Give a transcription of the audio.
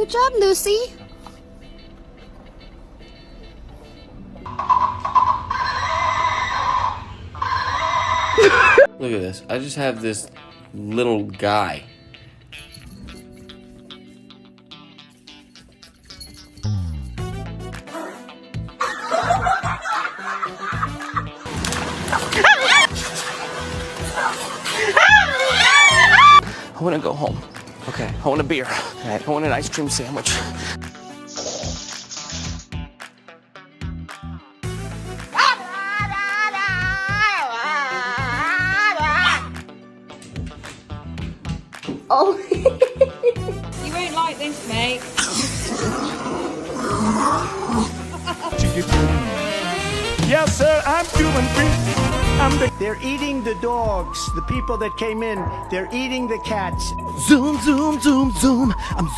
Good job, Lucy. Look at this. I just have this little guy. I want to go home. Okay, I want a beer. All right, I want an ice cream sandwich. Oh. You won't like this, mate. Yes, sir, I'm doing great. They're eating the dogs. The people that came in, they're eating the cats. Zoom, zoom, zoom, zoom. I'm